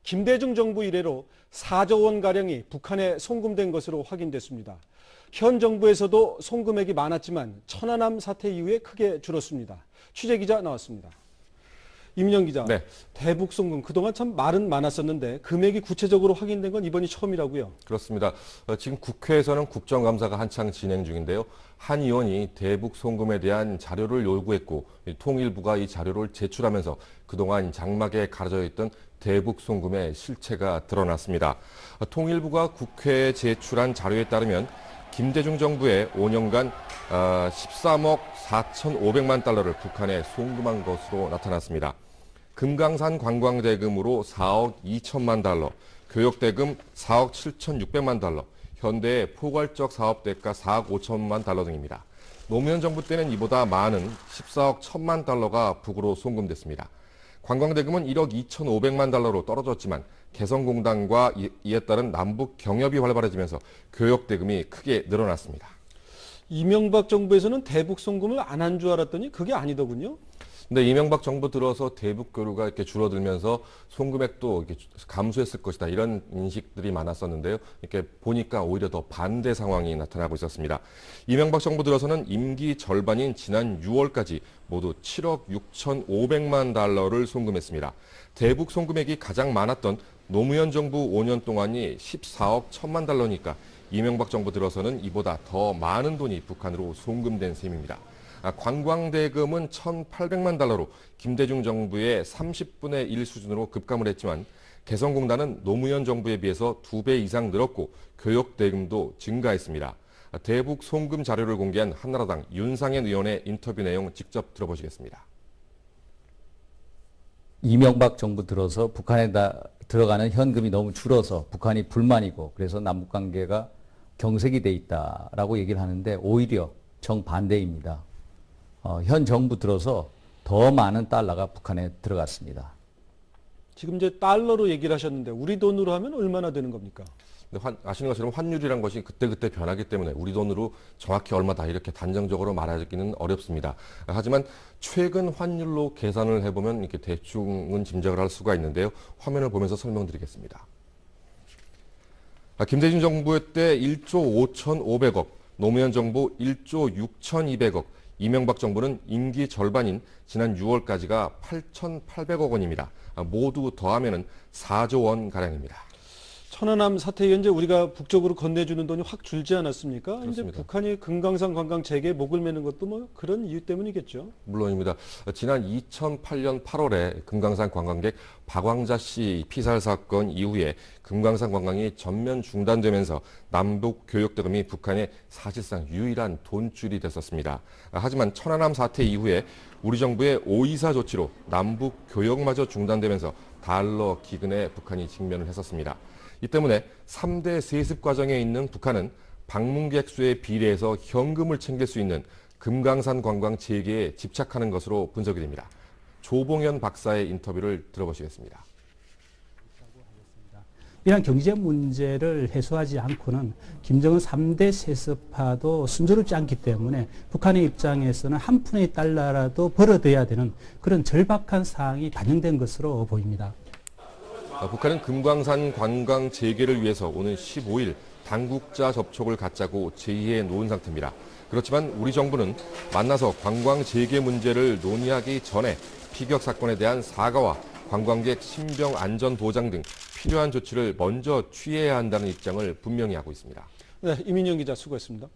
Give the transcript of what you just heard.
김대중 정부 이래로 4조 원가량이 북한에 송금된 것으로 확인됐습니다. 현 정부에서도 송금액이 많았지만 천안함 사태 이후에 크게 줄었습니다. 취재기자 나왔습니다. 이민영 기자, 네. 대북 송금 그동안 참 말은 많았었는데 금액이 구체적으로 확인된 건 이번이 처음이라고요? 그렇습니다. 지금 국회에서는 국정감사가 한창 진행 중인데요. 한 의원이 대북 송금에 대한 자료를 요구했고 통일부가 이 자료를 제출하면서 그동안 장막에 가려져 있던 대북 송금의 실체가 드러났습니다. 통일부가 국회에 제출한 자료에 따르면 김대중 정부의 5년간 13억 4,500만 달러를 북한에 송금한 것으로 나타났습니다. 금강산 관광대금으로 4억 2천만 달러, 교역대금 4억 7,600만 달러, 현대의 포괄적 사업대가 4억 5천만 달러 등입니다. 노무현 정부 때는 이보다 많은 14억 1천만 달러가 북으로 송금됐습니다. 관광대금은 1억 2,500만 달러로 떨어졌지만 개성공단과 이에 따른 남북 경협이 활발해지면서 교역대금이 크게 늘어났습니다. 이명박 정부에서는 대북 송금을 안 한 줄 알았더니 그게 아니더군요. 근데 이명박 정부 들어서 대북 교류가 이렇게 줄어들면서 송금액도 이렇게 감소했을 것이다 이런 인식들이 많았었는데요. 이렇게 보니까 오히려 더 반대 상황이 나타나고 있었습니다. 이명박 정부 들어서는 임기 절반인 지난 6월까지 모두 7억 6,500만 달러를 송금했습니다. 대북 송금액이 가장 많았던 노무현 정부 5년 동안이 14억 1천만 달러니까 이명박 정부 들어서는 이보다 더 많은 돈이 북한으로 송금된 셈입니다. 관광대금은 1,800만 달러로 김대중 정부의 30분의 1 수준으로 급감을 했지만 개성공단은 노무현 정부에 비해서 2배 이상 늘었고 교역대금도 증가했습니다. 대북 송금 자료를 공개한 한나라당 윤상현 의원의 인터뷰 내용 직접 들어보시겠습니다. 이명박 정부 들어서 북한에 들어가는 현금이 너무 줄어서 북한이 불만이고 그래서 남북관계가 경색이 돼 있다라고 얘기를 하는데 오히려 정반대입니다. 현 정부 들어서 더 많은 달러가 북한에 들어갔습니다. 지금 이제 달러로 얘기를 하셨는데 우리 돈으로 하면 얼마나 되는 겁니까? 아시는 것처럼 환율이란 것이 그때그때 변하기 때문에 우리 돈으로 정확히 얼마다 이렇게 단정적으로 말하기는 어렵습니다. 하지만 최근 환율로 계산을 해보면 이렇게 대충은 짐작을 할 수가 있는데요. 화면을 보면서 설명드리겠습니다. 김대중 정부 때 1조 5,500억, 노무현 정부 1조 6,200억, 이명박 정부는 임기 절반인 지난 6월까지가 8,800억 원입니다. 모두 더하면 4조 원 가량입니다. 천안함 사태 현재 우리가 북쪽으로 건네주는 돈이 확 줄지 않았습니까? 그렇습니다. 이제 북한이 금강산 관광 재개에 목을 매는 것도 뭐 그런 이유 때문이겠죠. 물론입니다. 지난 2008년 8월에 금강산 관광객 박왕자 씨 피살 사건 이후에 금강산 관광이 전면 중단되면서 남북 교역대금이 북한의 사실상 유일한 돈줄이 됐었습니다. 하지만 천안함 사태 이후에 우리 정부의 5.24 조치로 남북 교역마저 중단되면서 달러 기근에 북한이 직면을 했었습니다. 이 때문에 3대 세습 과정에 있는 북한은 방문객 수에 비례해서 현금을 챙길 수 있는 금강산 관광 재개에 집착하는 것으로 분석이 됩니다. 조봉현 박사의 인터뷰를 들어보시겠습니다. 이런 경제 문제를 해소하지 않고는 김정은 3대 세습파도 순조롭지 않기 때문에 북한의 입장에서는 한 푼의 달러라도 벌어둬야 되는 그런 절박한 사항이 반영된 것으로 보입니다. 북한은 금강산 관광 재개를 위해서 오는 15일 당국자 접촉을 갖자고 제의해 놓은 상태입니다. 그렇지만 우리 정부는 만나서 관광 재개 문제를 논의하기 전에 피격 사건에 대한 사과와 관광객 신병 안전 보장 등 필요한 조치를 먼저 취해야 한다는 입장을 분명히 하고 있습니다. 네, 이민영 기자 수고했습니다.